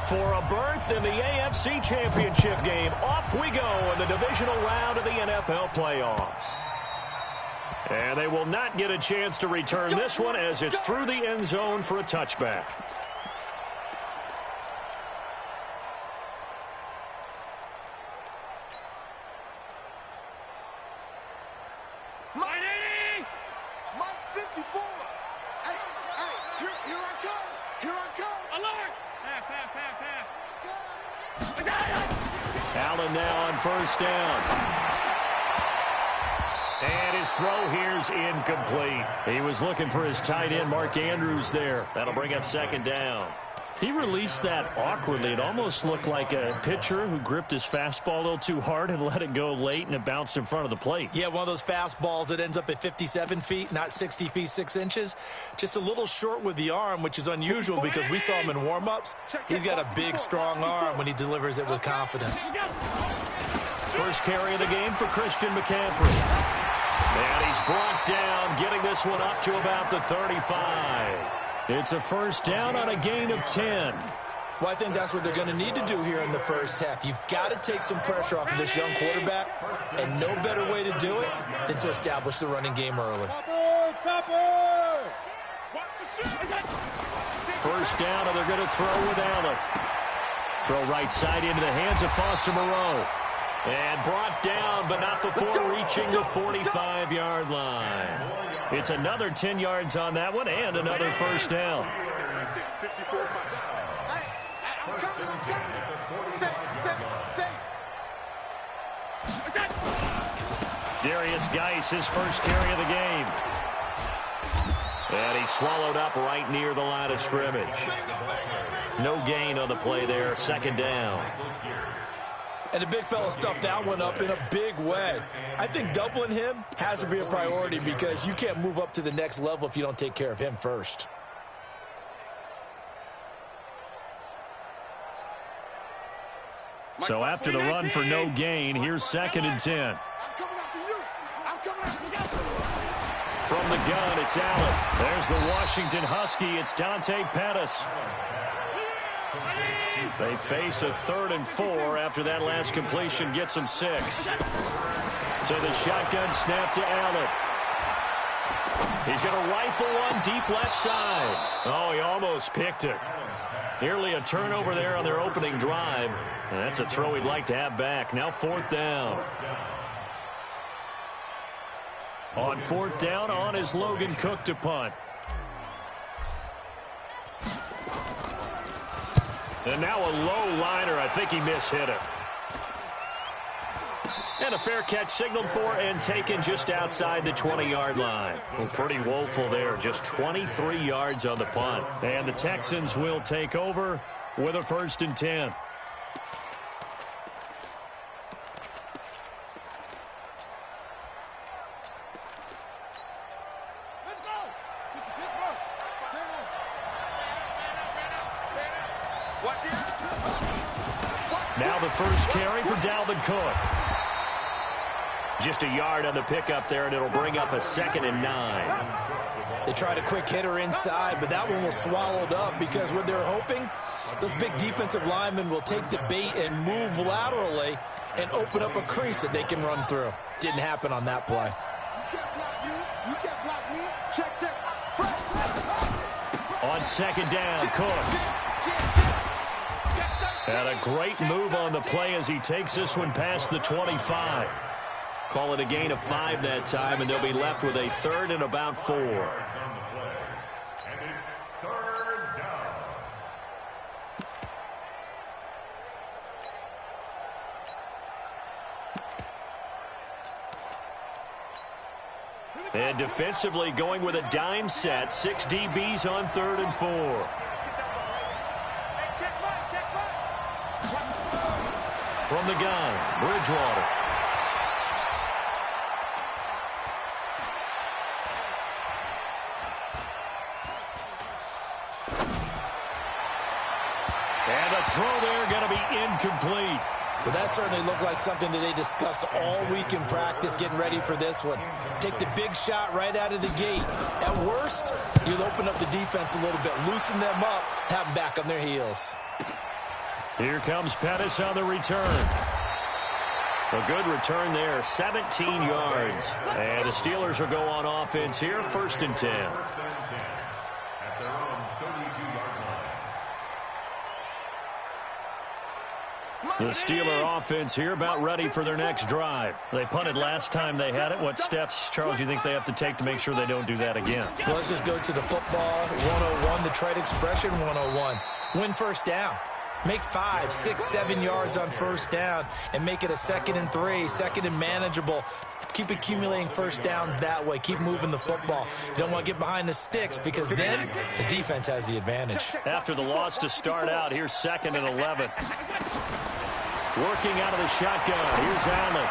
For a berth in the AFC Championship game, off we go in the divisional round of the NFL playoffs. And they will not get a chance to return this one as it's through the end zone for a touchback. Allen now on first down. And his throw here's incomplete. He was looking for his tight end, Mark Andrews, there. That'll bring up second down. He released that awkwardly. It almost looked like a pitcher who gripped his fastball a little too hard and let it go late, and it bounced in front of the plate. Yeah, one of those fastballs that ends up at 57 feet, not 60 feet, 6 inches. Just a little short with the arm, which is unusual because we saw him in warm-ups. He's got a big, strong arm when he delivers it with confidence. First carry of the game for Christian McCaffrey. And he's brought down, getting this one up to about the 35. It's a first down on a gain of 10. Well, I think that's what they're going to need to do here in the first half. You've got to take some pressure off of this young quarterback, and no better way to do it than to establish the running game early. First down, and they're going to throw with Allen. Throw right side into the hands of Foster Moreau. And brought down, but not before reaching the 45-yard line. It's another 10 yards on that one and another first down. Darius Geis, his first carry of the game. And he's swallowed up right near the line of scrimmage. No gain on the play there, second down. And the big fella stuffed that one up in a big way. I think doubling him has to be a priority because you can't move up to the next level if you don't take care of him first. So after the run for no gain, here's second and 10. From the gun, it's Allen. There's the Washington Husky. It's Dante Pettis. They face a 3rd and 4 after that last completion gets them 6. So the shotgun snap to Allen. He's going to rifle one deep left side. Oh, he almost picked it. Nearly a turnover there on their opening drive. And that's a throw he'd like to have back. Now 4th down. On 4th down, on is Logan Cook to punt. And now a low liner. I think he mishit it. And a fair catch signaled for and taken just outside the 20-yard line. Well, pretty woeful there. Just 23 yards on the punt. And the Texans will take over with a 1st and 10. Now the first carry for Dalvin Cook. Just a yard on the pickup there, and it'll bring up a 2nd and 9. They tried a quick hitter inside, but that one was swallowed up because what they're hoping, those big defensive linemen will take the bait and move laterally and open up a crease that they can run through. Didn't happen on that play. On 2nd down, Cook. And a great move on the play as he takes this one past the 25. Call it a gain of 5 that time, and they'll be left with a 3rd and about 4. And defensively going with a dime set. 6 DBs on 3rd and 4. From the gun, Bridgewater. And the throw there going to be incomplete. But that certainly looked like something that they discussed all week in practice getting ready for this one. Take the big shot right out of the gate. At worst, you'll open up the defense a little bit, loosen them up, have them back on their heels. Here comes Pettis on the return. A good return there, 17 yards. And the Steelers will go on offense here, 1st and 10. The Steeler offense here about ready for their next drive. They punted last time they had it. What steps, Charles, you think they have to take to make sure they don't do that again? Well, let's just go to the football 101, the trade expression 101. Win first down. Make 5, 6, 7 yards on first down and make it a 2nd and 3, 2nd and manageable. Keep accumulating first downs that way. Keep moving the football. You don't want to get behind the sticks because then the defense has the advantage. After the loss to start out, here's 2nd and 11. Working out of the shotgun. Here's Allen.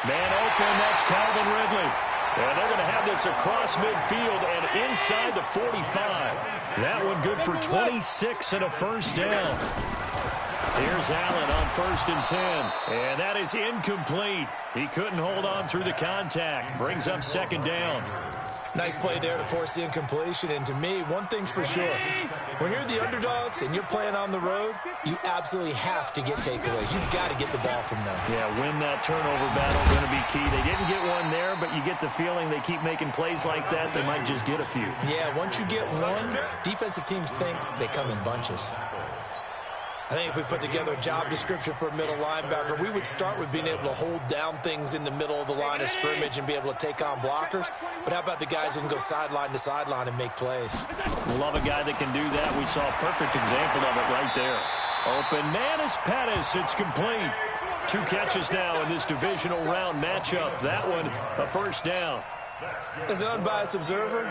Man open, that's Calvin Ridley. And they're going to have this across midfield and inside the 45. That one good for 26 and a first down. Here's Allen on 1st and 10. And that is incomplete. He couldn't hold on through the contact. Brings up 2nd down. Nice play there to force the incompletion. And to me, one thing's for sure. When you're the underdogs and you're playing on the road, you absolutely have to get takeaways. You've got to get the ball from them. Yeah, win that turnover battle, going to be key. They didn't get one there, but you get the feeling they keep making plays like that, they might just get a few. Yeah, once you get one, defensive teams think they come in bunches. I think if we put together a job description for a middle linebacker, we would start with being able to hold down things in the middle of the line of scrimmage and be able to take on blockers. But how about the guys who can go sideline to sideline and make plays? Love a guy that can do that. We saw a perfect example of it right there. Open man is Pettis. It's complete. 2 catches now in this divisional round matchup. That one, a first down. As an unbiased observer,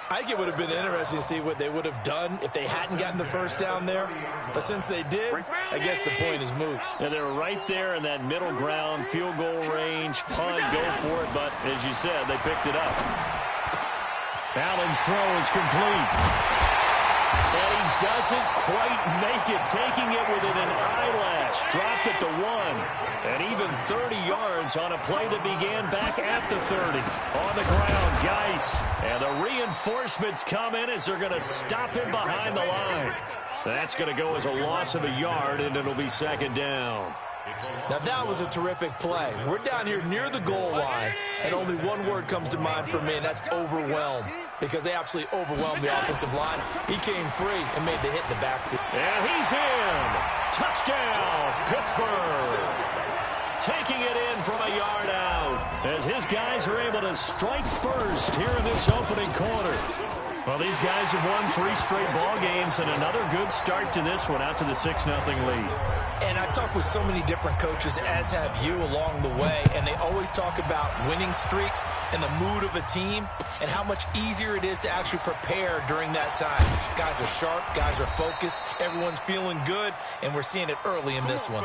I think it would have been interesting to see what they would have done if they hadn't gotten the first down there. But since they did, I guess the point is moot. Yeah, they were right there in that middle ground, field goal range, punt, go for it. But as you said, they picked it up. Allen's throw is complete. And he doesn't quite make it, taking it within an eyelash. Dropped at the 1. And even 30 yards on a play that began back at the 30. On the ground, Geis. And the reinforcements come in as they're going to stop him behind the line. That's going to go as a loss of a yard, and it'll be 2nd down. Now, that was a terrific play. We're down here near the goal line, and only one word comes to mind for me, and that's overwhelmed, because they absolutely overwhelmed the offensive line. He came free and made the hit in the backfield. And he's in. Touchdown, Pittsburgh. Taking it in from a yard out as his guys are able to strike first here in this opening quarter. Well, these guys have won 3 straight ball games and another good start to this one out to the 6-0 lead. And I've talked with so many different coaches, as have you, along the way, and they always talk about winning streaks and the mood of a team and how much easier it is to actually prepare during that time. Guys are sharp, guys are focused, everyone's feeling good, and we're seeing it early in this one.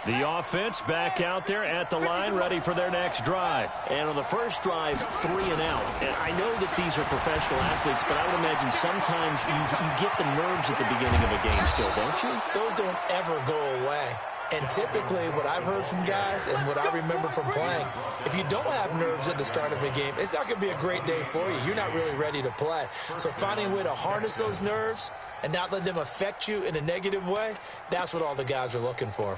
The offense back out there at the line, ready for their next drive. And on the first drive, 3 and out. And I know that these are professional athletes, but I would imagine sometimes you get the nerves at the beginning of a game still, don't you? Those don't ever go away. And typically, what I've heard from guys and what I remember from playing, if you don't have nerves at the start of a game, it's not going to be a great day for you. You're not really ready to play. So finding a way to harness those nerves and not let them affect you in a negative way, that's what all the guys are looking for.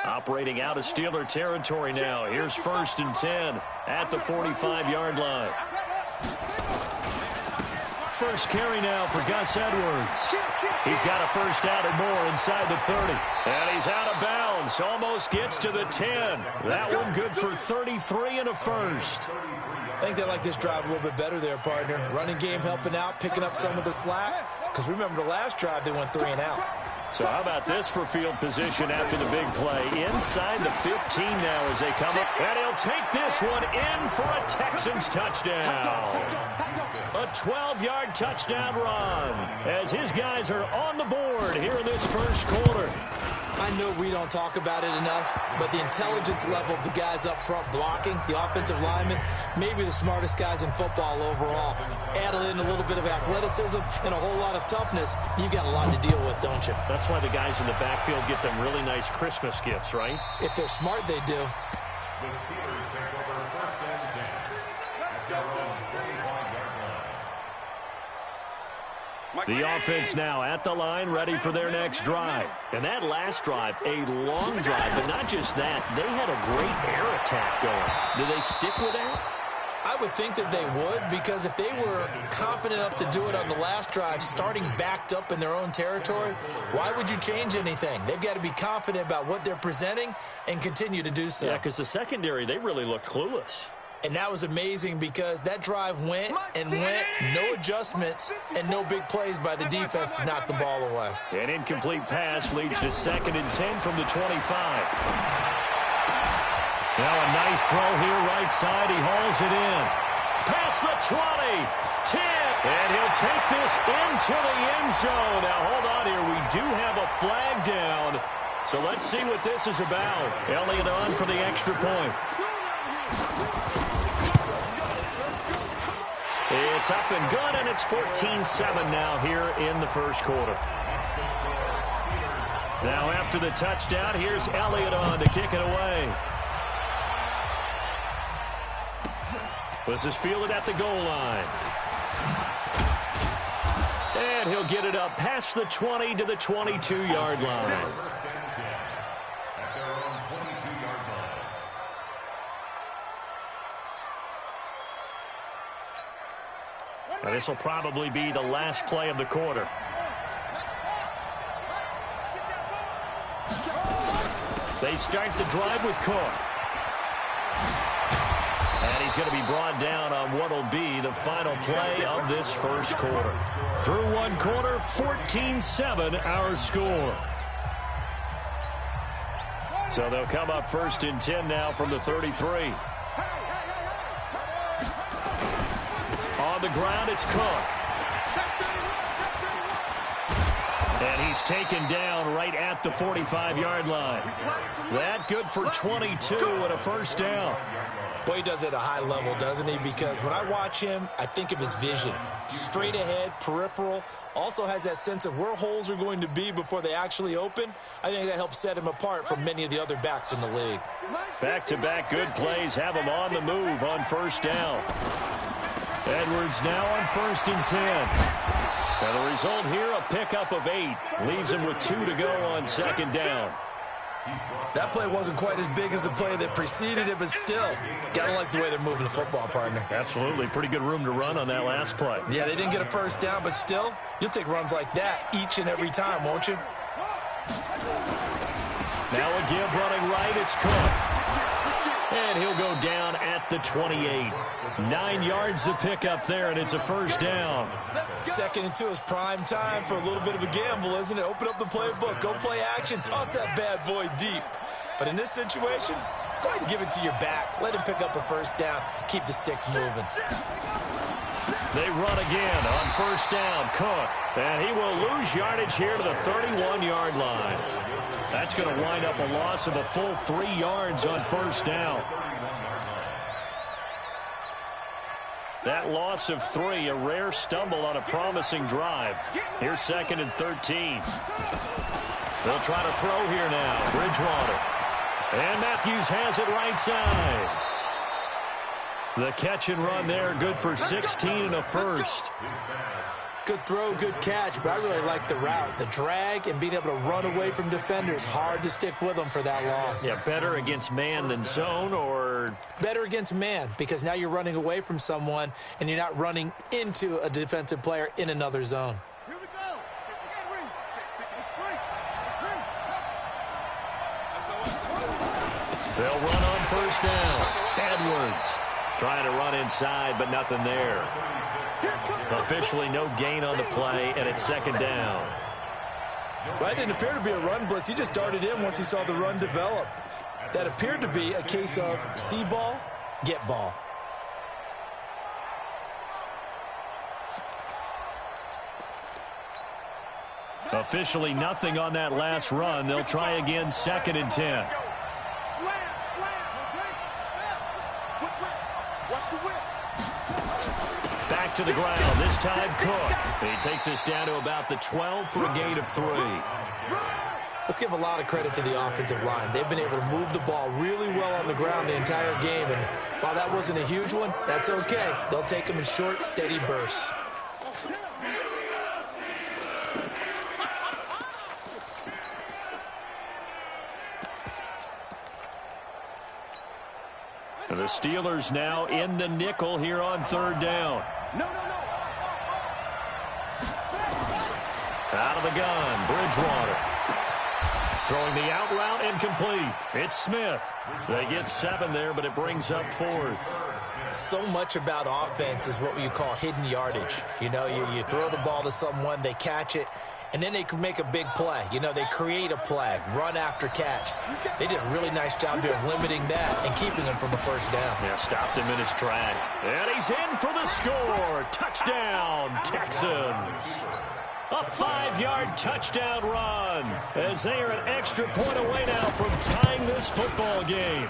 Operating out of Steeler territory now. Here's 1st and 10 at the 45-yard line. First carry now for Gus Edwards. He's got a first down and more inside the 30. And he's out of bounds. Almost gets to the 10. That one good for 33 and a first. I think they like this drive a little bit better there, partner. Running game helping out, picking up some of the slack. Because remember the last drive, they went 3 and out. So how about this for field position after the big play? Inside the 15 now as they come up. And he'll take this one in for a Texans touchdown. A 12-yard touchdown run as his guys are on the board here in this first quarter. I know we don't talk about it enough, but the intelligence level of the guys up front blocking, the offensive linemen, maybe the smartest guys in football overall. Add in a little bit of athleticism and a whole lot of toughness, you've got a lot to deal with, don't you? That's why the guys in the backfield get them really nice Christmas gifts, right? If they're smart, they do. The Steelers take over first and 10 at their own 25-yard line. The offense now at the line, ready for their next drive. And that last drive, a long drive, but not just that. They had a great air attack going. Do they stick with that? I would think that they would, because if they were confident enough to do it on the last drive, starting backed up in their own territory, why would you change anything? They've got to be confident about what they're presenting and continue to do so. Yeah, because the secondary, they really look clueless. And that was amazing because that drive went and went, no adjustments, and no big plays by the defense to knock the ball away. An incomplete pass leads to 2nd and 10 from the 25. Now a nice throw here right side. He hauls it in. Past the 20, 10, and he'll take this into the end zone. Now hold on here. We do have a flag down. So let's see what this is about. Elliott on for the extra point. It's up and good, and it's 14-7 now here in the first quarter. Now after the touchdown, here's Elliott on to kick it away. This is fielded at the goal line. And he'll get it up past the 20 to the 22-yard line. First and 10 at their own 22-yard line. Now this will probably be the last play of the quarter. They start the drive with Cook. And he's going to be brought down on what will be the final play of this first quarter. Through one quarter, 14-7 our score. So they'll come up 1st and 10 now from the 33. On the ground, it's Cook. And he's taken down right at the 45-yard line. That good for 22 and a first down. Boy, he does it at a high level, doesn't he? Because when I watch him, I think of his vision. Straight ahead, peripheral. Also has that sense of where holes are going to be before they actually open. I think that helps set him apart from many of the other backs in the league. Back-to-back good plays have him on the move on first down. Edwards now on 1st and 10. And the result here, a pickup of 8. Leaves him with 2 to go on 2nd down. That play wasn't quite as big as the play that preceded it, but still, gotta like the way they're moving the football, partner. Absolutely. Pretty good room to run on that last play. Yeah, they didn't get a first down, but still, you'll take runs like that each and every time, won't you? Now a give running right, it's Cook. And he'll go down at the 28. 9 yards to pick up there, and it's a first down. 2nd and 2 is prime time for a little bit of a gamble, isn't it? Open up the playbook, go play action, toss that bad boy deep. But in this situation, go ahead and give it to your back. Let him pick up a first down. Keep the sticks moving. They run again on first down. Cook. And he will lose yardage here to the 31-yard line. That's going to wind up a loss of a full 3 yards on first down. That loss of 3, a rare stumble on a promising drive. Here's 2nd and 13. They'll try to throw here now. Bridgewater. And Matthews has it right side. The catch and run there, good for 16 and a first. Good throw, good catch, but I really like the route. The drag and being able to run away from defenders, hard to stick with them for that long. Yeah, better against man than zone, or? Better against man, because now you're running away from someone and you're not running into a defensive player in another zone. Here we go. They'll run on first down. Edwards trying to run inside, but nothing there. Officially no gain on the play, and it's 2nd down. Well, that didn't appear to be a run blitz. He just darted in once he saw the run develop. That appeared to be a case of see ball, get ball. Officially nothing on that last run. They'll try again, 2nd and 10. Back to the ground, this time Cook. He takes us down to about the 12 for a gain of 3. Let's give a lot of credit to the offensive line. They've been able to move the ball really well on the ground the entire game, and while that wasn't a huge one, that's okay. They'll take them in short, steady bursts. And the Steelers now in the nickel here on 3rd down. Out of the gun, Bridgewater. Throwing the out route, incomplete. It's Smith. They get 7 there, but it brings up 4th. So much about offense is what you call hidden yardage. You know, you throw the ball to someone, they catch it, and then they can make a big play. You know, they create a play, run after catch. They did a really nice job here of limiting that and keeping him from a 1st down. Yeah, stopped him in his tracks. And he's in for the score. Touchdown, Texans. A 5-yard touchdown run as they are an extra point away now from tying this football game.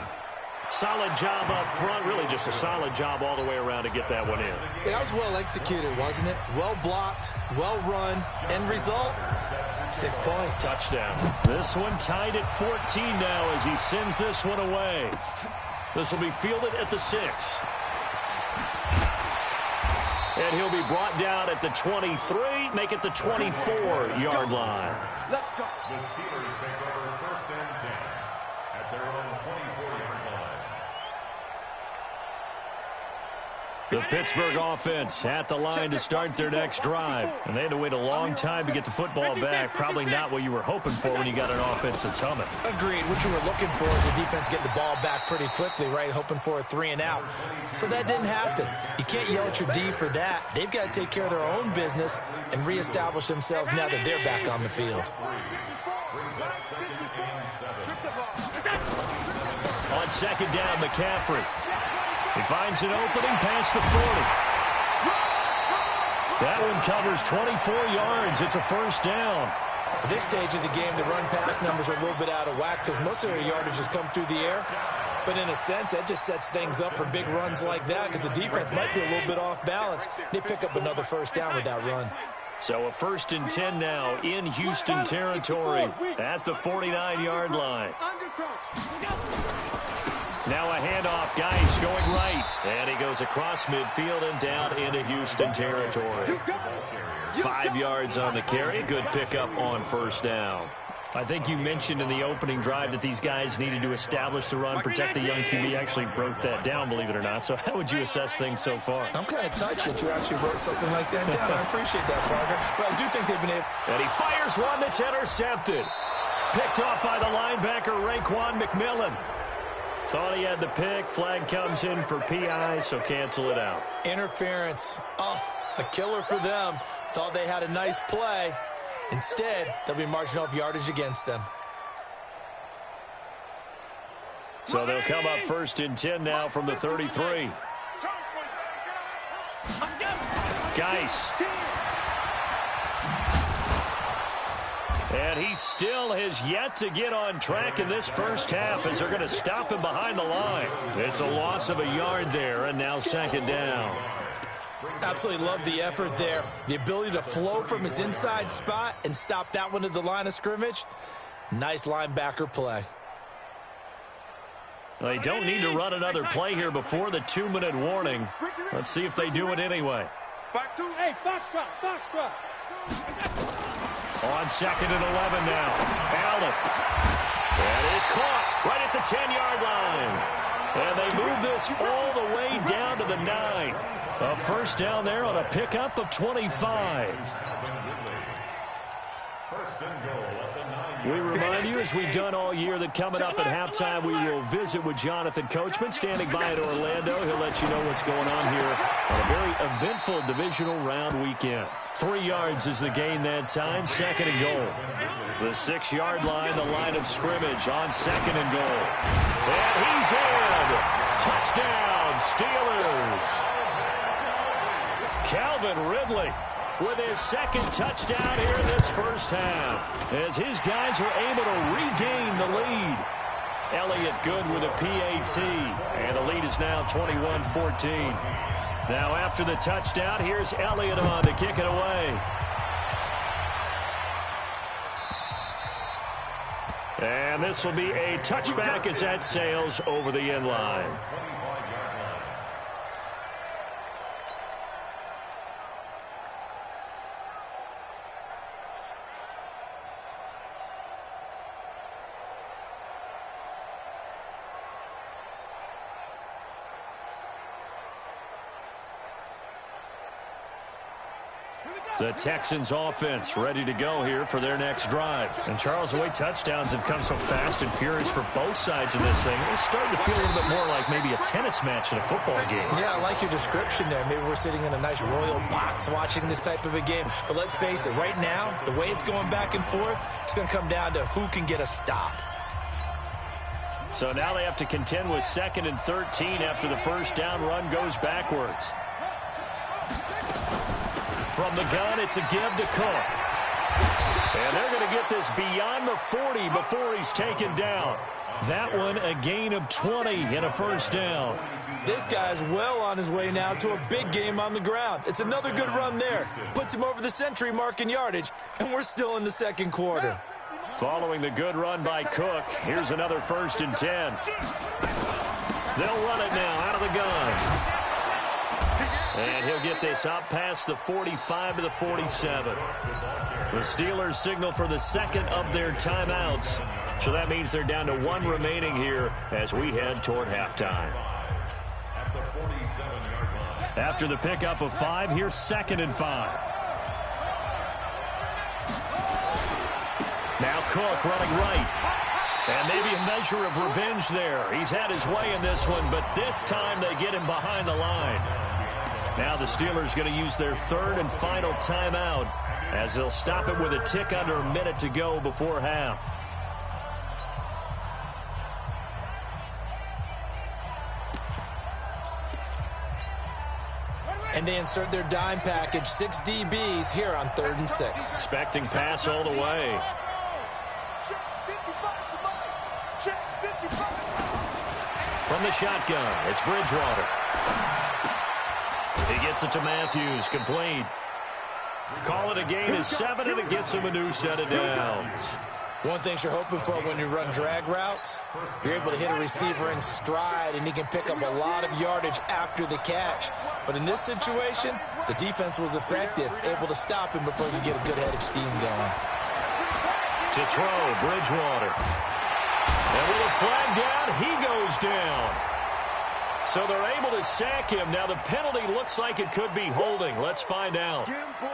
Solid job up front, really just a solid job all the way around to get that one in. That was well executed, wasn't it? Well blocked, well run, end result, 6 points. Touchdown. This one tied at 14 now as he sends this one away. This will be fielded at the 6. And he'll be brought down at the 23, make it the 24-yard line. Let's go. The Steelers take over 1st and 10 at their own 24-yard line. The Pittsburgh offense at the line to start their next drive. And they had to wait a long time to get the football back. Probably not what you were hoping for when you got an offense that's humming. Agreed. What you were looking for is a defense getting the ball back pretty quickly, right? Hoping for a 3 and out. So that didn't happen. You can't yell at your D for that. They've got to take care of their own business and reestablish themselves now that they're back on the field. On 2nd down, McCaffrey. He finds an opening past the 40. That one covers 24 yards. It's a 1st down. At this stage of the game, the run-pass numbers are a little bit out of whack because most of their yardage has come through the air. But in a sense, that just sets things up for big runs like that because the defense might be a little bit off balance. They pick up another 1st down with that run. So a 1st and 10 now in Houston territory at the 49-yard line. Now a handoff, Geis going right. And he goes across midfield and down into Houston territory. 5 yards on the carry. Good pickup on 1st down. I think you mentioned in the opening drive that these guys needed to establish the run, protect the young QB. Actually wrote that down, believe it or not. So how would you assess things so far? I'm kind of touched that you actually wrote something like that down. I appreciate that, partner. But I do think they've been able... And he fires one that's intercepted. Picked off by the linebacker, Raekwon McMillan. Thought he had the pick. Flag comes in for PI, so cancel it out. Interference. Oh, a killer for them. Thought they had a nice play. Instead, they'll be marching off yardage against them. So they'll come up 1st and 10 now from the 33. Geis. And he still has yet to get on track in this 1st half as they're going to stop him behind the line. It's a loss of a yard there, and now 2nd down. Absolutely love the effort there. The ability to flow from his inside spot and stop that one at the line of scrimmage. Nice linebacker play. They don't need to run another play here before the 2-minute warning. Let's see if they do it anyway. Hey, Foxtrot. On 2nd and 11 now. Allen. That is caught right at the 10-yard line. And they move this all the way down to the 9. A 1st down there on a pickup of 25. We remind you, as we've done all year, that coming up at halftime, we will visit with Jonathan Coachman, standing by in Orlando. He'll let you know what's going on here on a very eventful divisional round weekend. 3 yards is the gain that time, 2nd and goal. The 6-yard line, the line of scrimmage on 2nd and goal. And he's in. Touchdown, Steelers. Calvin Ridley with his second touchdown here in this first half, as his guys are able to regain the lead. Elliott good with a PAT, and the lead is now 21-14. Now after the touchdown, here's Elliott on to kick it away. And this will be a touchback as that sails over the end line. The Texans offense ready to go here for their next drive. And Charles, the way touchdowns have come so fast and furious for both sides of this thing, it's starting to feel a little bit more like maybe a tennis match in a football game. Yeah, I like your description there. Maybe we're sitting in a nice royal box watching this type of a game. But let's face it, right now, the way it's going back and forth, it's going to come down to who can get a stop. So now they have to contend with 2nd and 13 after the first down run goes backwards. From the gun, it's a give to Cook. And they're going to get this beyond the 40 before he's taken down. That one, a gain of 20 and a first down. This guy's well on his way now to a big game on the ground. It's another good run there. Puts him over the century mark in yardage, and we're still in the second quarter. Following the good run by Cook, here's another 1st and 10. They'll run it now out of the gun. And he'll get this up past the 45 to the 47. The Steelers signal for the second of their timeouts. So that means they're down to 1 remaining here as we head toward halftime. After the pickup of 5, here's 2nd and 5. Now Cook running right. And maybe a measure of revenge there. He's had his way in this one, but this time they get him behind the line. Now the Steelers going to use their 3rd and final timeout as they'll stop it with a tick under a minute to go before half. And they insert their dime package, 6 DBs here on 3rd and 6. Expecting pass all the way. From the shotgun, it's Bridgewater. He gets it to Matthews, complete. Call it a gain of 7, and it gets him a new set of downs. One thing you're hoping for when you run drag routes, you're able to hit a receiver in stride, and he can pick up a lot of yardage after the catch. But in this situation, the defense was effective, able to stop him before he could get a good head of steam going. To throw, Bridgewater. And with a flag down, he goes down. So they're able to sack him. Now the penalty looks like it could be holding. Let's find out. Yeah, boy.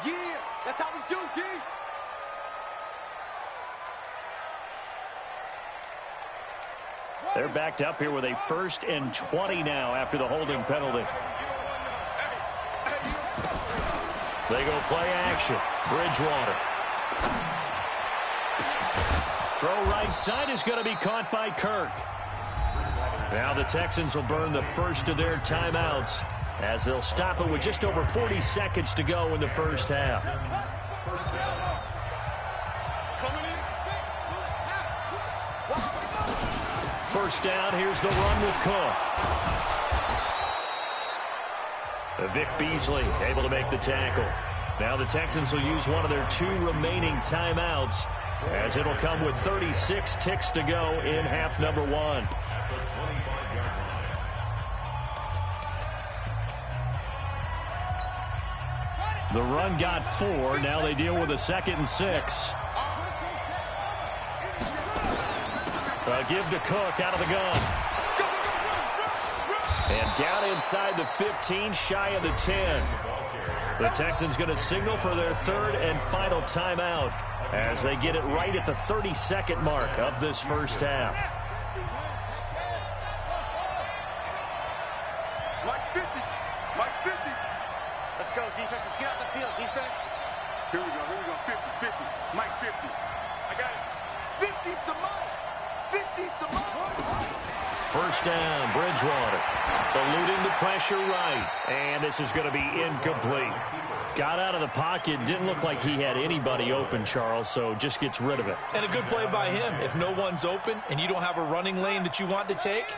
Yeah, that's how we do, D. They're backed up here with a 1st and 20 now after the holding penalty. They go play action. Bridgewater. Throw right side is going to be caught by Kirk. Now the Texans will burn the first of their timeouts as they'll stop it with just over 40 seconds to go in the first half. First down, here's the run with Cook. Vic Beasley able to make the tackle. Now the Texans will use one of their 2 remaining timeouts as it'll come with 36 ticks to go in half number 1. The run got 4. Now they deal with a 2nd and 6. A give to Cook out of the gun. And down inside the 15, shy of the 10. The Texans going to signal for their 3rd and final timeout as they get it right at the 32nd mark of this first half. Mike 50. Mike 50. Let's go, defense. Let's get out the field, defense. Here we go. 50, 50. Mike 50. I got it. 50's the Mike. 50's the Mike. First down, Bridgewater. Eluding the pressure right. And this is going to be incomplete. Got out of the pocket. Didn't look like he had anybody open, Charles, so just gets rid of it. And a good play by him. If no one's open and you don't have a running lane that you want to take,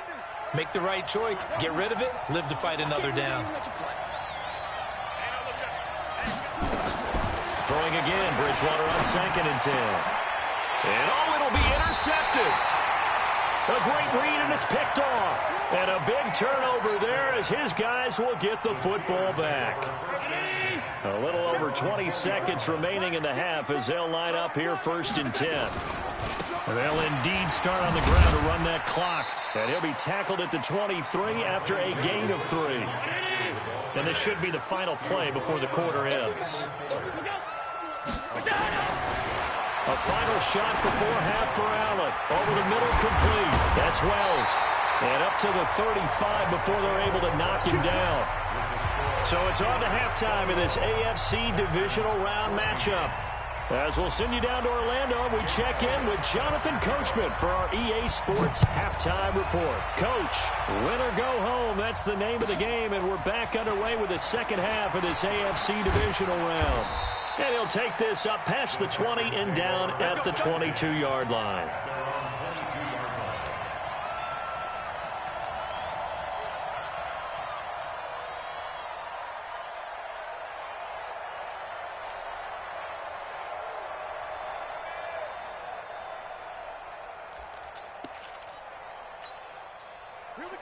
make the right choice. Get rid of it. Live to fight another down. Throwing again, Bridgewater on 2nd and 10. And it'll be intercepted. A great read, and it's picked off. And a big turnover there as his guys will get the football back. A little over 20 seconds remaining in the half as they'll line up here 1st and 10. They'll indeed start on the ground to run that clock. And he'll be tackled at the 23 after a gain of 3. And this should be the final play before the quarter ends. A final shot before half for Allen. Over the middle, complete. That's Wells. And up to the 35 before they're able to knock him down. So it's on to halftime in this AFC divisional round matchup. As we'll send you down to Orlando, we check in with Jonathan Coachman for our EA Sports Halftime Report. Coach, win or go home, that's the name of the game, and we're back underway with the second half of this AFC divisional round. And he'll take this up past the 20 and down at the 22-yard line.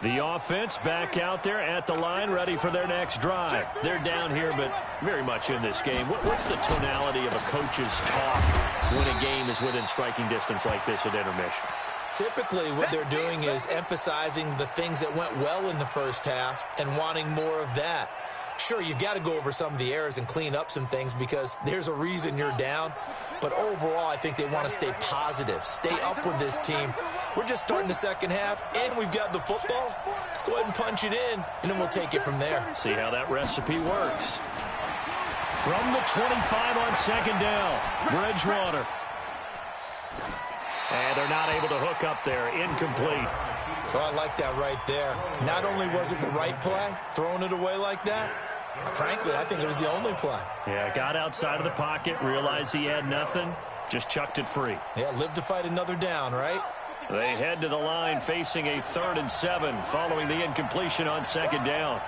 The offense back out there at the line, ready for their next drive. They're down here, but very much in this game. What's the tonality of a coach's talk when a game is within striking distance like this at intermission? Typically, what they're doing is emphasizing the things that went well in the first half and wanting more of that. Sure, you've got to go over some of the errors and clean up some things because there's a reason you're down. But overall, I think they want to stay positive, stay up with this team. We're just starting the second half, and we've got the football. Let's go ahead and punch it in, and then we'll take it from there. See how that recipe works. From the 25 on 2nd down, Bridgewater. And they're not able to hook up there. Incomplete. Oh, I like that right there. Not only was it the right play, throwing it away like that, frankly, I think it was the only play. Yeah, got outside of the pocket, realized he had nothing, just chucked it free. Yeah, live to fight another down, right? They head to the line facing a 3rd and 7 following the incompletion on 2nd down.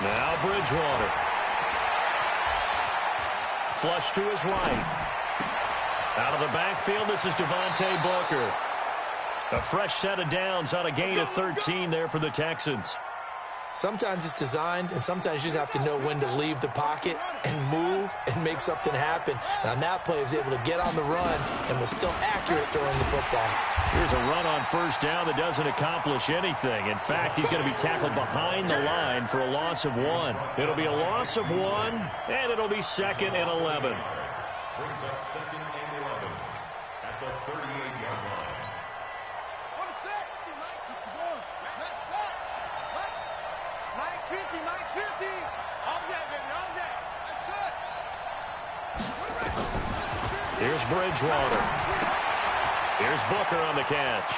Now Bridgewater. Flush to his right. Out of the backfield, this is Devontae Booker. A fresh set of downs on a gain of 13 there for the Texans. Sometimes it's designed, and sometimes you just have to know when to leave the pocket and move and make something happen. And on that play, he was able to get on the run and was still accurate throwing the football. Here's a run on 1st down that doesn't accomplish anything. In fact, he's going to be tackled behind the line for a loss of 1. It'll be a loss of 1, and it'll be 2nd and 11. Brings up 2nd and 11 at the 38-yard line. Here's Bridgewater. Here's Booker on the catch.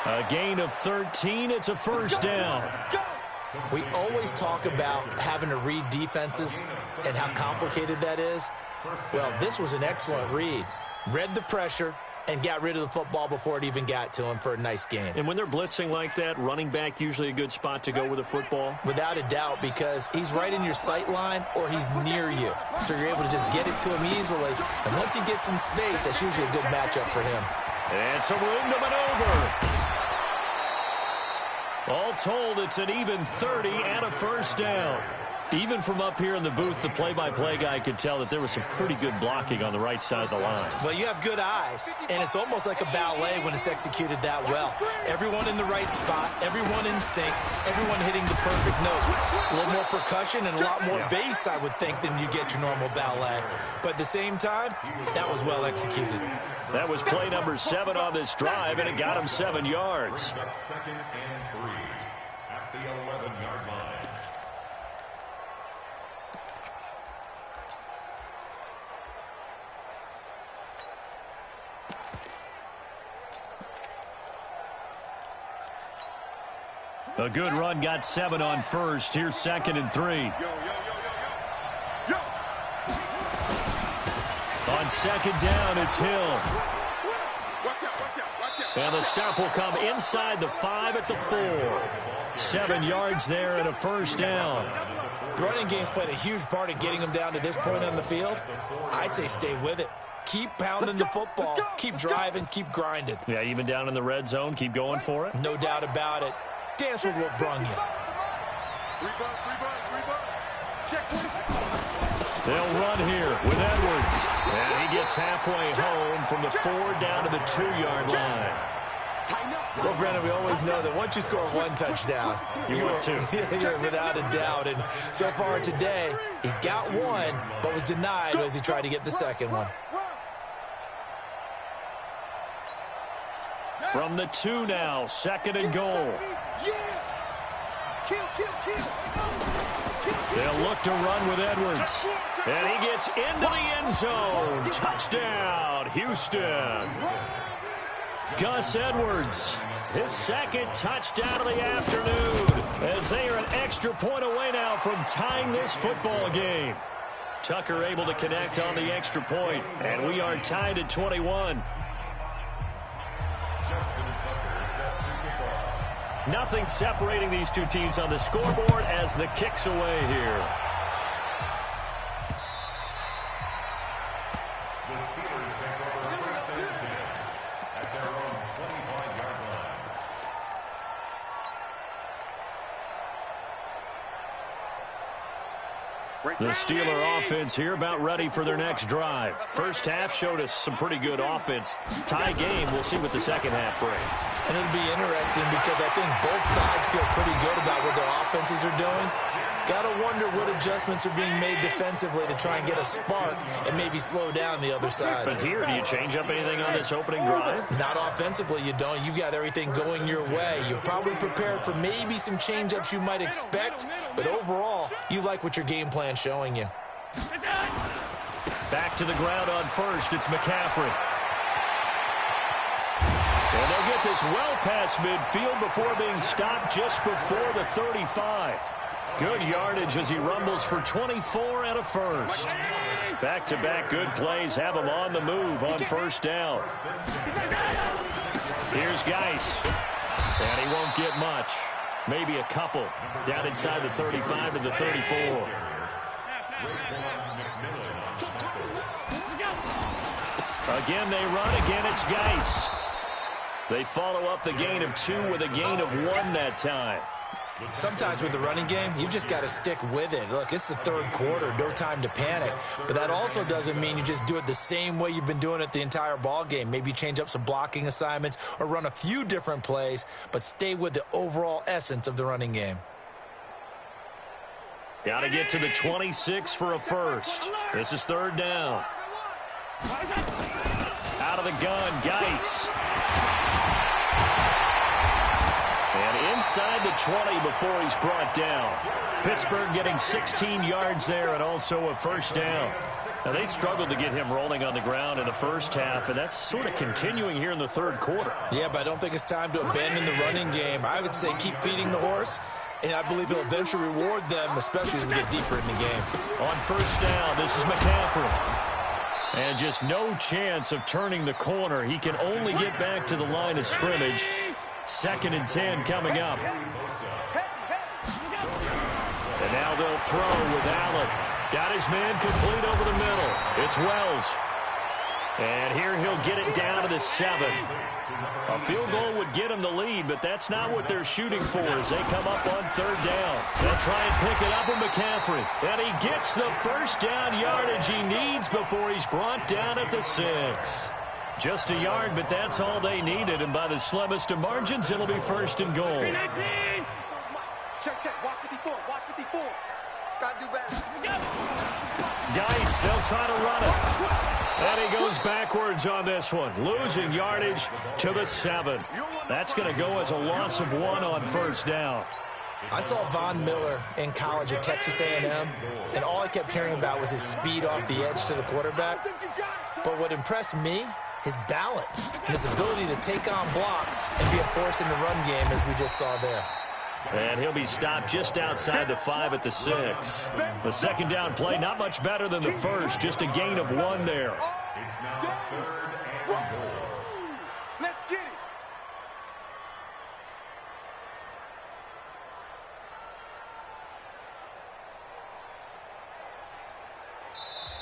A gain of 13. It's a 1st down. We always talk about having to read defenses and how complicated that is. Well, this was an excellent read. Read the pressure and got rid of the football before it even got to him for a nice game. And when they're blitzing like that, running back usually a good spot to go with the football? Without a doubt, because he's right in your sight line or he's near you. So you're able to just get it to him easily. And once he gets in space, that's usually a good matchup for him. And some room to maneuver. All told, it's an even 30 and a 1st down. Even from up here in the booth, the play-by-play guy could tell that there was some pretty good blocking on the right side of the line. Well, you have good eyes, and it's almost like a ballet when it's executed that well. Everyone in the right spot, everyone in sync, everyone hitting the perfect notes. A little more percussion and a lot more bass, I would think, than you get your normal ballet. But at the same time, that was well executed. That was play number 7 on this drive, and it got him 7 yards. 2nd and 3 at the 11-yard line. A good run got 7 on first. Here's 2nd and 3. Yo, yo, yo, yo, yo. Yo. On 2nd down, it's Hill. Watch out, watch out, watch out. And the stop will come inside the 5 at the 4. 7 yards there and a first down. The running game's played a huge part in getting them down to this point on the field. I say stay with it. Keep pounding the football. Keep driving. Keep grinding. Yeah, even down in the red zone, keep going for it. No doubt about it. Dance with what brung you. Check 26. They'll run here with Edwards. And he gets halfway home from the 4 down to the 2-yard line. Well, Brennan, we always know that once you score 1 touchdown, you are 2. You're without a doubt. And so far today, he's got 1, but was denied as he tried to get the 2nd one. From the 2 now, 2nd and goal. They'll look to run with Edwards. And he gets into the end zone. Touchdown, Houston. Gus Edwards, his 2nd touchdown of the afternoon, as they are an extra point away now from tying this football game. Tucker able to connect on the extra point, and we are tied at 21. Nothing separating these two teams on the scoreboard as the kick's away here. The Steelers take over 1st and 10 at their own 25-yard line. The Steeler offense here about ready for their next drive. First half showed us some pretty good offense. Tie game, we'll see what the second half brings. And it'll be interesting because I think both sides feel pretty good about what their offenses are doing. Got to wonder what adjustments are being made defensively to try and get a spark and maybe slow down the other side. But here, do you change up anything on this opening drive? Not offensively, you don't. You've got everything going your way. You've probably prepared for maybe some change-ups you might expect, but overall, you like what your game plan's showing you. Back to the ground on first, it's McCaffrey. And they'll get this well past midfield before being stopped just before the 35. Good yardage as he rumbles for 24 and a first. Back-to-back good plays have him on the move on first down. Here's Geis. And he won't get much. Maybe a couple. Down inside the 35 to the 34. Again, they run. Again, it's Geis. They follow up the gain of 2 with a gain of 1 that time. Sometimes with the running game, you've just got to stick with it. Look, it's the 3rd quarter, no time to panic. But that also doesn't mean you just do it the same way you've been doing it the entire ball game. Maybe change up some blocking assignments or run a few different plays, but stay with the overall essence of the running game. Got to get to the 26 for a first. This is 3rd down. Out of the gun, Geis. And inside the 20 before he's brought down. Pittsburgh getting 16 yards there and also a first down. Now, they struggled to get him rolling on the ground in the first half, and that's sort of continuing here in the 3rd quarter. Yeah, but I don't think it's time to abandon the running game. I would say keep feeding the horse, and I believe he'll eventually reward them, especially as we get deeper in the game. On first down, this is McCaffrey. And just no chance of turning the corner. He can only get back to the line of scrimmage. 2nd and 10 coming up. And now they'll throw with Allen. Got his man complete over the middle. It's Wells. And here he'll get it down to the 7. A field goal would get him the lead, but that's not what they're shooting for as they come up on 3rd down. They'll try and pick it up with McCaffrey. And he gets the first down yardage he needs before he's brought down at the 6. Just a yard, but that's all they needed. And by the slimmest of margins, it'll be 1st and goal. Check, check. Watch 54. Watch 54. Gotta do better. Geis, they'll try to run it. And he goes backwards on this one, losing yardage to the 7. That's going to go as a loss of 1 on first down. I saw Von Miller in college at Texas A&M, and all I kept hearing about was his speed off the edge to the quarterback. But what impressed me, his balance and his ability to take on blocks and be a force in the run game, as we just saw there. And he'll be stopped just outside the 5 at the 6. The second down play, not much better than the first. Just a gain of 1 there. It's now 3rd and goal. Let's get it.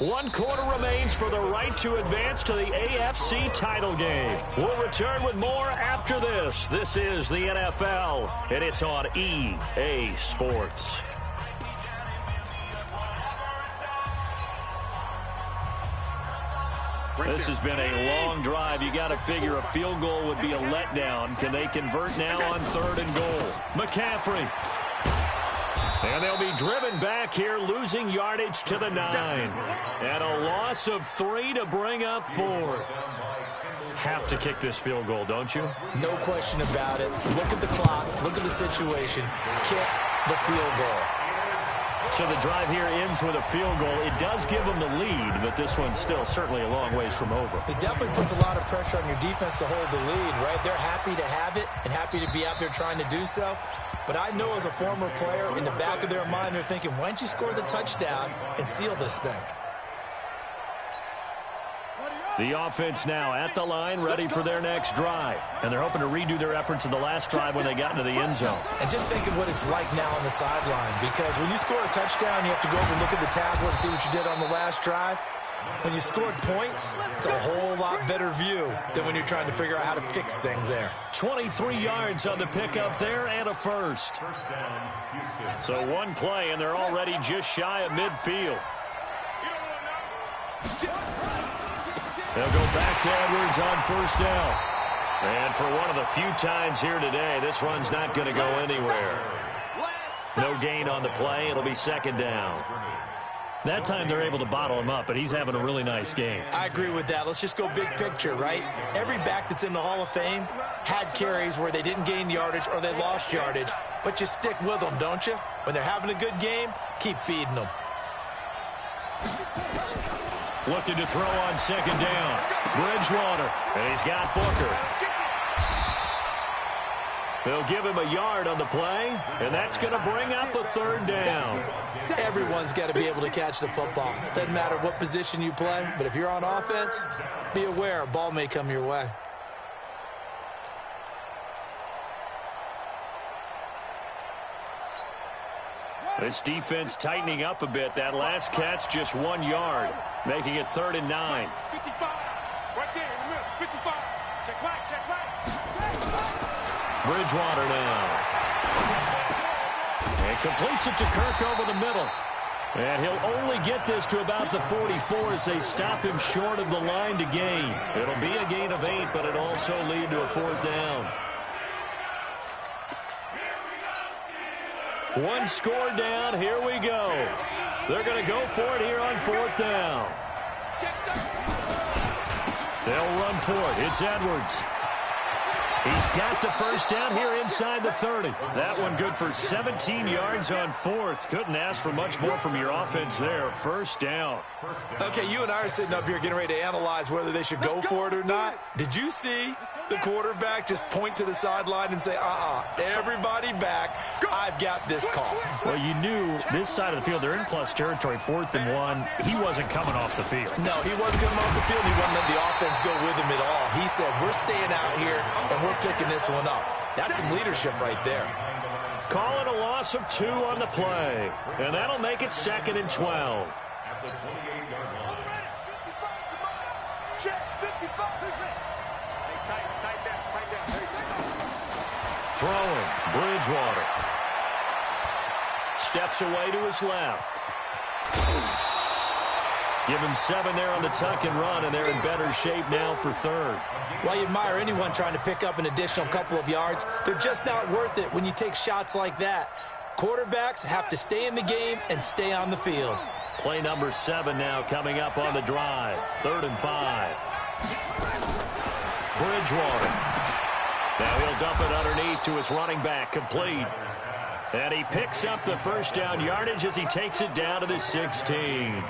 One quarter remains for the right to advance to the AFC title game. We'll return with more after this. This is the NFL, and it's on EA Sports. This has been a long drive. You got to figure a field goal would be a letdown. Can they convert now on 3rd and goal? McCaffrey. And they'll be driven back here, losing yardage to the 9. And a loss of 3 to bring up 4th. Have to kick this field goal, don't you? No question about it. Look at the clock. Look at the situation. Kick the field goal. So the drive here ends with a field goal. It does give them the lead, but this one's still certainly a long ways from over. It definitely puts a lot of pressure on your defense to hold the lead, right? They're happy to have it and happy to be out there trying to do so. But I know as a former player, in the back of their mind, they're thinking, why don't you score the touchdown and seal this thing? The offense now at the line, ready for their next drive. And they're hoping to redo their efforts in the last drive when they got into the end zone. And just think of what it's like now on the sideline, because when you score a touchdown, you have to go over and look at the tablet and see what you did on the last drive. When you scored points, it's a whole lot better view than when you're trying to figure out how to fix things there. 23 yards on the pickup there and a first. So one play, and they're already just shy of midfield. They'll go back to Edwards on 1st down. And for one of the few times here today, this run's not going to go anywhere. No gain on the play. It'll be 2nd down. That time they're able to bottle him up, but he's having a really nice game. I agree with that. Let's just go big picture, right? Every back that's in the Hall of Fame had carries where they didn't gain yardage or they lost yardage, but you stick with them, don't you? When they're having a good game, keep feeding them. Looking to throw on 2nd down. Bridgewater, and he's got Booker. They'll give him a yard on the play, and that's going to bring up a 3rd down. Everyone's got to be able to catch the football. Doesn't matter what position you play, but if you're on offense, be aware a ball may come your way. This defense tightening up a bit. That last catch just 1 yard, making it 3rd and 9. 55. Right there in the middle. 55. Check right, check right. Bridgewater now. And completes it to Kirk over the middle. And he'll only get this to about the 44 as they stop him short of the line to gain. It'll be a gain of 8, but it'll also lead to a 4th down. One score down. Here we go. They're going to go for it here on 4th down. They'll run for it. It's Edwards. He's got the 1st down here inside the 30. That one good for 17 yards on 4th. Couldn't ask for much more from your offense there. 1st down. Okay, you and I are sitting up here getting ready to analyze whether they should go for it or not. Did you see the quarterback just point to the sideline and say, everybody back, I've got this call? Well, you knew this side of the field, they're in plus territory, 4th and 1. He wasn't coming off the field. No, he wasn't coming off the field. He wasn't letting the offense go with him at all. He said, we're staying out here, and we're picking this one up. That's some leadership right there. Calling a loss of 2 on the play, and that'll make it 2nd and 12. At the 28-yard line. Check 55. Throwing, Bridgewater. Steps away to his left. Give him 7 there on the tuck and run, and they're in better shape now for 3rd. While you admire anyone trying to pick up an additional couple of yards, they're just not worth it when you take shots like that. Quarterbacks have to stay in the game and stay on the field. Play number 7 now coming up on the drive. 3rd and 5. Bridgewater. Now he'll dump it underneath to his running back, complete. And he picks up the 1st down yardage as he takes it down to the 16.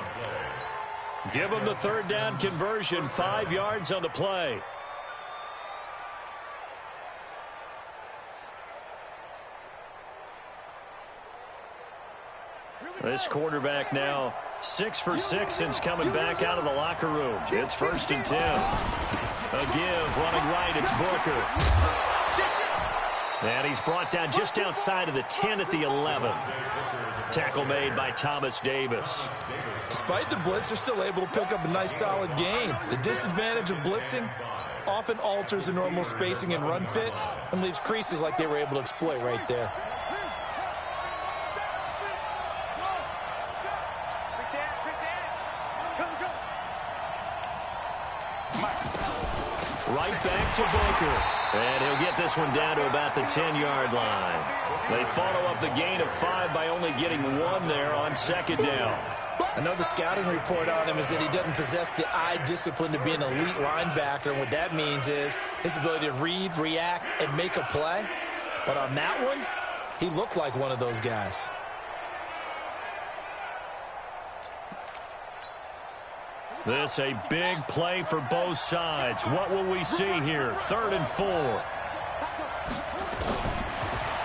Give him the 3rd down conversion, 5 yards on the play. This quarterback now 6 for 6 since coming back out of the locker room. It's 1st and 10. A give, running right, it's Booker. And he's brought down just outside of the 10 at the 11. Tackle made by Thomas Davis. Despite the blitz, they're still able to pick up a nice solid gain. The disadvantage of blitzing often alters the normal spacing and run fits and leaves creases like they were able to exploit right there. Right back to Booker. And he'll get this one down to about the 10-yard line. They follow up the gain of 5 by only getting 1 there on 2nd down. Another scouting report on him is that he doesn't possess the eye discipline to be an elite linebacker. And what that means is his ability to read, react, and make a play. But on that one, he looked like one of those guys. This a big play for both sides. What will we see here? 3rd and 4.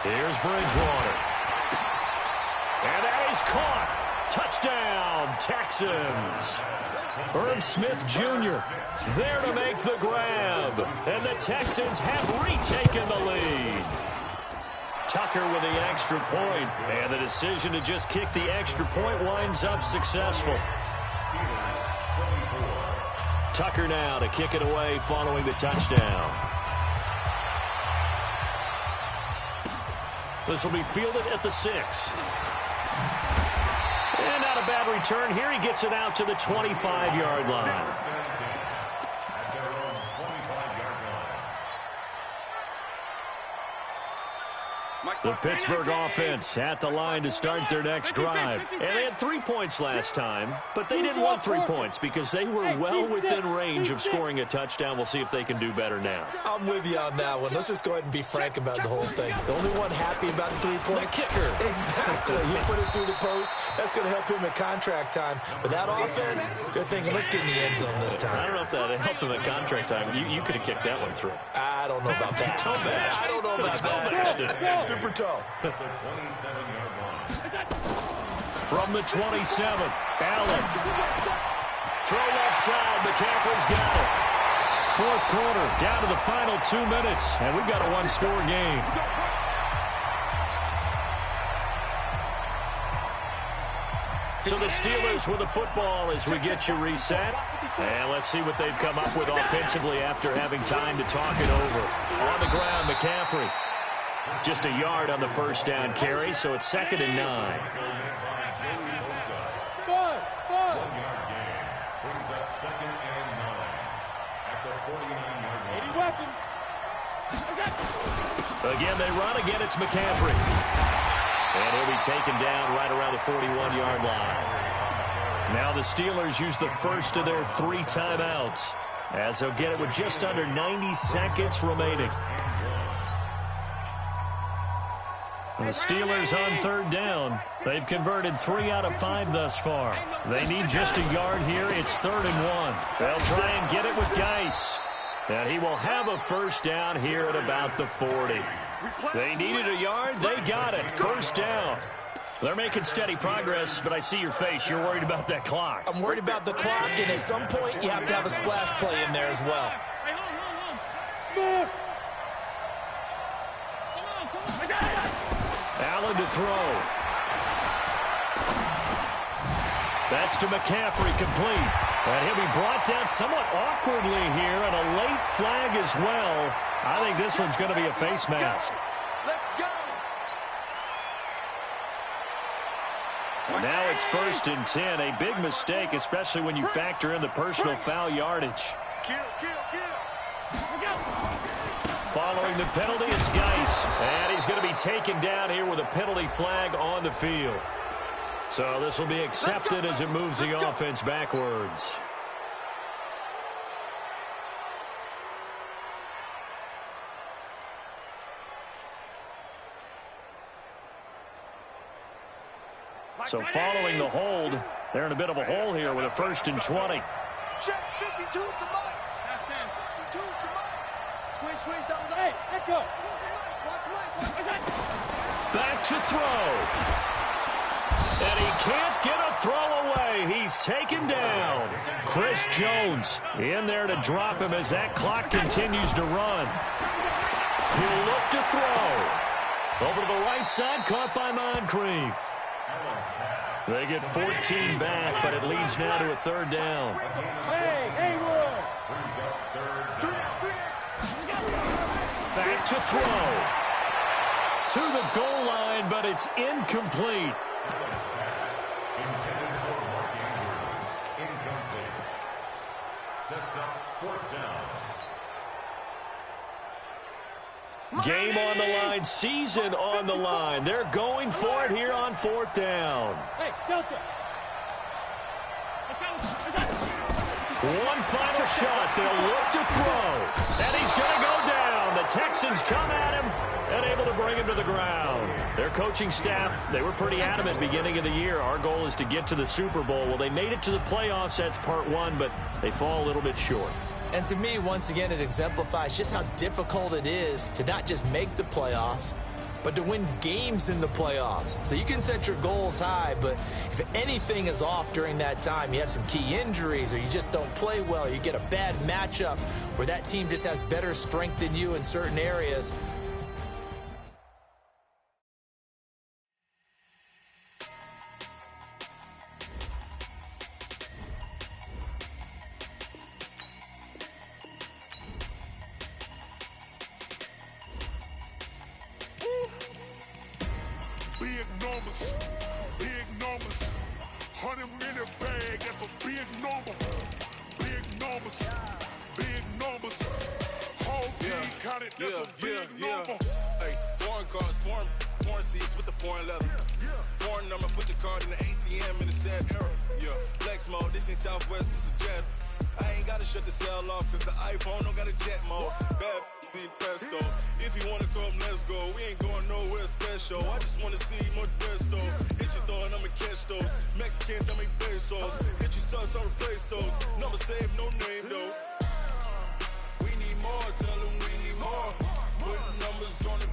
Here's Bridgewater. And that is caught. Touchdown, Texans. Herb Smith Jr. there to make the grab. And the Texans have retaken the lead. Tucker with the extra point. And the decision to just kick the extra point winds up successful. Tucker now to kick it away following the touchdown. This will be fielded at the 6. And not a bad return here. He gets it out to the 25-yard line. The Pittsburgh offense at the line to start their next drive. And they had 3 points last time, but they didn't want 3 points because they were well within range of scoring a touchdown. We'll see if they can do better now. I'm with you on that one. Let's just go ahead and be frank about the whole thing. The only one happy about the 3-point the kicker. Exactly. He put it through the post. That's going to help him at contract time. But that offense, they're thinking, let's get in the end zone this time. I don't know if that helped him at contract time. You could have kicked that one through. I don't know about that. I don't know about that. Super toe. From the 27, Allen. Throw left side. McCaffrey's got it. 4th quarter, down to the final 2 minutes, and we've got a 1-score game. So the Steelers with the football as we get you reset. And let's see what they've come up with offensively after having time to talk it over. On the ground, McCaffrey. Just a yard on the 1st down carry, so it's 2nd and 9. Again, they run. Again, it's McCaffrey. And he'll be taken down right around the 41-yard line. Now the Steelers use the first of their 3 timeouts as they'll get it with just under 90 seconds remaining. The Steelers on 3rd down. They've converted 3 out of 5 thus far. They need just a yard here. It's 3rd and 1. They'll try and get it with Geis. And he will have a 1st down here at about the 40. They needed a yard. They got it. 1st down. They're making steady progress, but I see your face. You're worried about that clock. I'm worried about the clock, and at some point, you have to have a splash play in there as well. Allen to throw. That's to McCaffrey, complete. And he'll be brought down somewhat awkwardly here, and a late flag as well. I think this one's going to be a face mask. Now it's 1st and 10. A big mistake, especially when you factor in the personal foul yardage. Following the penalty, it's Geis. And he's going to be taken down here with a penalty flag on the field. So this will be accepted as it moves the offense backwards. So following the hold, they're in a bit of a hole here with a 1st and 20. Check 52 to Mike. 52 to Mike. Squeeze down the line. Hey, echo. Watch Mike. Back to throw. And he can't get a throw away. He's taken down. Chris Jones in there to drop him as that clock continues to run. He'll look to throw. Over to the right side, caught by Moncrief. They get 14 back, but it leads now to a third down. Back to throw. To the goal line, but it's incomplete. Sets up fourth down. Game on the line, season on the line. They're going for it here on fourth down. Hey, Delta. One final shot. They'll look to throw. And he's going to go down. The Texans come at him and able to bring him to the ground. Their coaching staff, they were pretty adamant beginning of the year. Our goal is to get to the Super Bowl. Well, they made it to the playoffs. That's part one, but they fall a little bit short. And to me, once again, it exemplifies just how difficult it is to not just make the playoffs, but to win games in the playoffs. So you can set your goals high, but if anything is off during that time, you have some key injuries or you just don't play well, you get a bad matchup where that team just has better strength than you in certain areas. Big numbers, 100 in the bag, that's a big number. Big numbers, whole team counted, that's a big number. Hey, foreign cars, foreign seats with the foreign leather. Foreign number, put the card in the ATM in the sad era. Yeah, flex mode, this ain't Southwest, this is Jet. I ain't gotta shut the cell off, cause the iPhone don't got a jet mode. Bad pesto. If you wanna come, let's go. We ain't going nowhere special. I just wanna see more pesto. Hit your thought, I'ma catch those. Mexican, dummy pesos. Hit your sus, I'll replace those. Number save, no name though. We need more, tell them we need more. Putting numbers on the